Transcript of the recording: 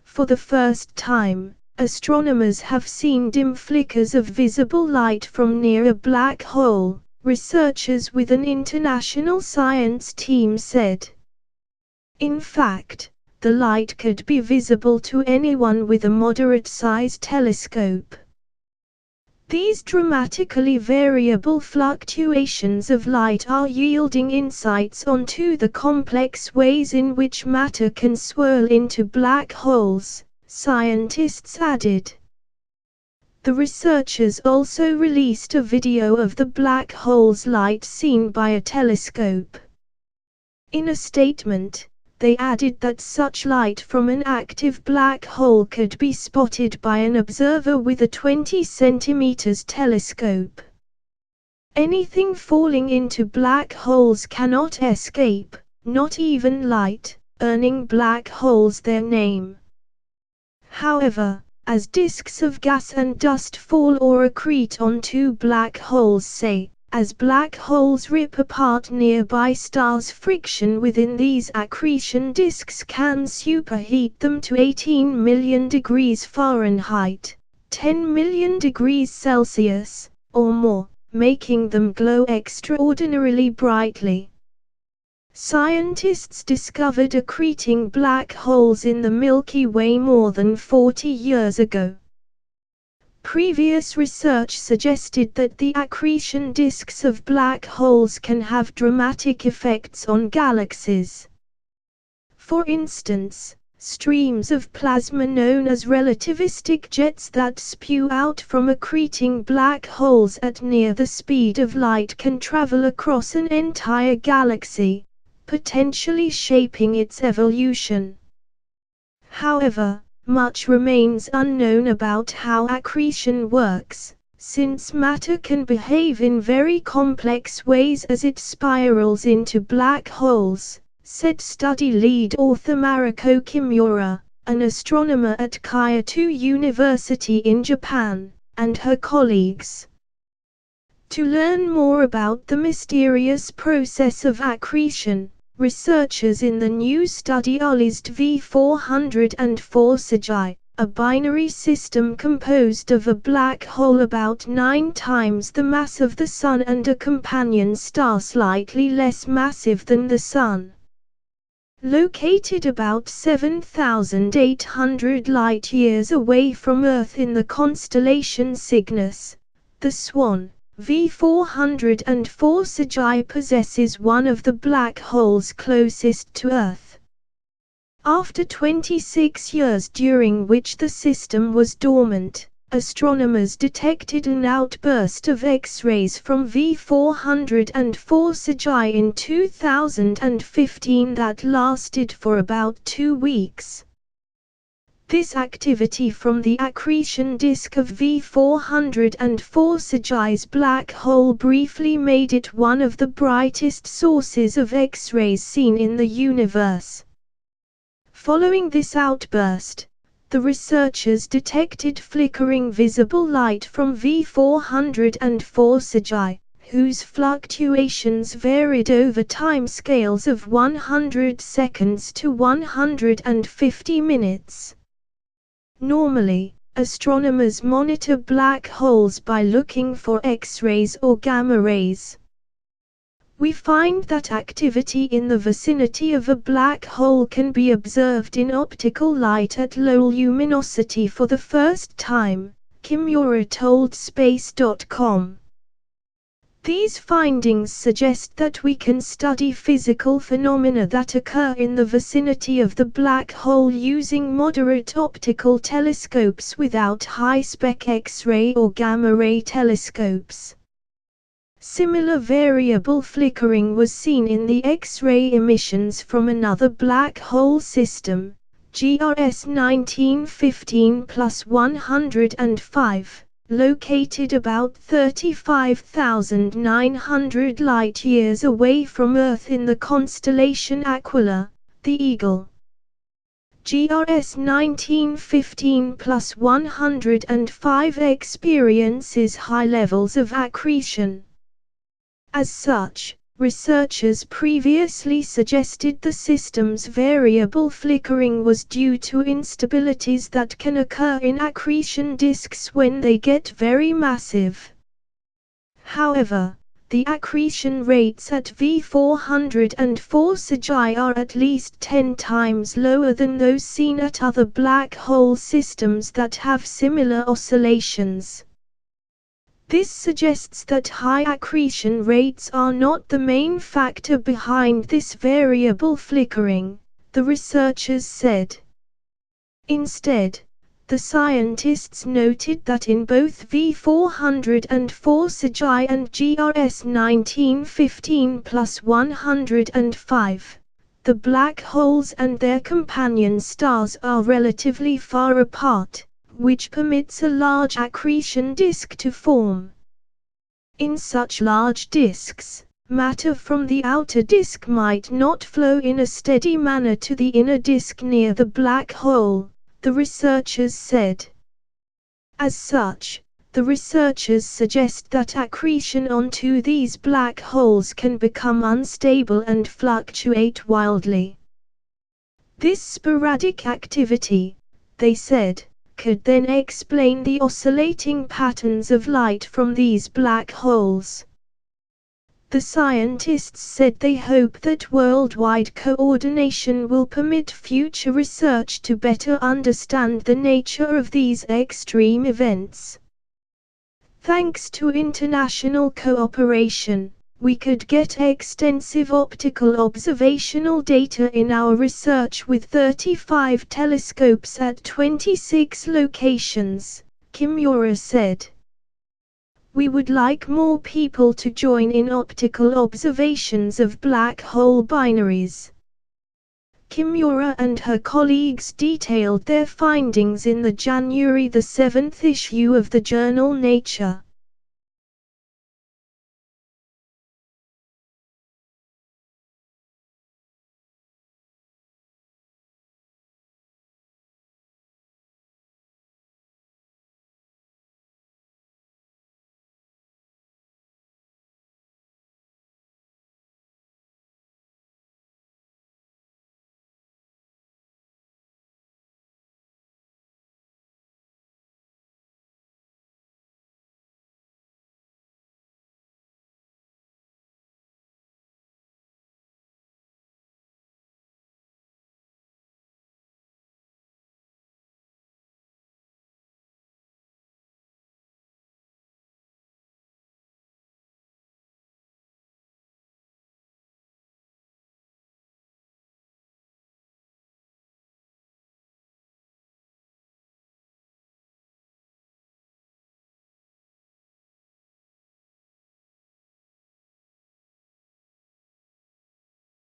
For the first time, astronomers have seen dim flickers of visible light from near a black hole, researchers with an international science team said. In fact, the light could be visible to anyone with a moderate-sized telescope. These dramatically variable fluctuations of light are yielding insights onto the complex ways in which matter can swirl into black holes, scientists added. The researchers also released a video of the black hole's light seen by a telescope. In a statement, they added that such light from an active black hole could be spotted by an observer with a 20 cm telescope. Anything falling into black holes cannot escape, not even light, earning black holes their name. However, as disks of gas and dust fall or accrete onto black holes, say, as black holes rip apart nearby stars, friction within these accretion disks can superheat them to 18 million degrees Fahrenheit, 10 million degrees Celsius, or more, making them glow extraordinarily brightly. Scientists discovered accreting black holes in the Milky Way more than 40 years ago. Previous research suggested that the accretion disks of black holes can have dramatic effects on galaxies. For instance, streams of plasma known as relativistic jets that spew out from accreting black holes at near the speed of light can travel across an entire galaxy, potentially shaping its evolution. However, much remains unknown about how accretion works, since matter can behave in very complex ways as it spirals into black holes, said study lead author Mariko Kimura, an astronomer at Kyoto University in Japan, and her colleagues. To learn more about the mysterious process of accretion, researchers in the new study analyzed V404 Sagittae, a binary system composed of a black hole about 9 times the mass of the Sun and a companion star slightly less massive than the Sun. Located about 7,800 light-years away from Earth in the constellation Cygnus, the Swan, V404 Sagittae possesses one of the black holes closest to Earth. After 26 years during which the system was dormant, astronomers detected an outburst of X-rays from V404 Sagittae in 2015 that lasted for about 2 weeks. This activity from the accretion disk of V404 Sagittae's black hole briefly made it one of the brightest sources of X-rays seen in the universe. Following this outburst, the researchers detected flickering visible light from V404 Sagittae, whose fluctuations varied over timescales of 100 seconds to 150 minutes. Normally, astronomers monitor black holes by looking for X-rays or gamma rays. We find that activity in the vicinity of a black hole can be observed in optical light at low luminosity for the first time, Kimura told Space.com. These findings suggest that we can study physical phenomena that occur in the vicinity of the black hole using moderate optical telescopes without high-spec X-ray or gamma-ray telescopes. Similar variable flickering was seen in the X-ray emissions from another black hole system, GRS 1915+105. Located about 35,900 light-years away from Earth in the constellation Aquila, the Eagle. GRS 1915+105 experiences high levels of accretion. As such, Researchers previously suggested the system's variable flickering was due to instabilities that can occur in accretion disks when they get very massive. However, the accretion rates at V404 Cgi are at least 10 times lower than those seen at other black hole systems that have similar oscillations. This suggests that high accretion rates are not the main factor behind this variable flickering, the researchers said. Instead, the scientists noted that in both V404 Cgi and GRS 1915+105, the black holes and their companion stars are relatively far apart, which permits a large accretion disk to form. In such large disks, matter from the outer disk might not flow in a steady manner to the inner disk near the black hole, the researchers said. As such, the researchers suggest that accretion onto these black holes can become unstable and fluctuate wildly. This sporadic activity, they said, could then explain the oscillating patterns of light from these black holes. The scientists said they hope that worldwide coordination will permit future research to better understand the nature of these extreme events. Thanks to international cooperation, we could get extensive optical observational data in our research with 35 telescopes at 26 locations, Kimura said. We would like more people to join in optical observations of black hole binaries. Kimura and her colleagues detailed their findings in the January 7 issue of the journal Nature.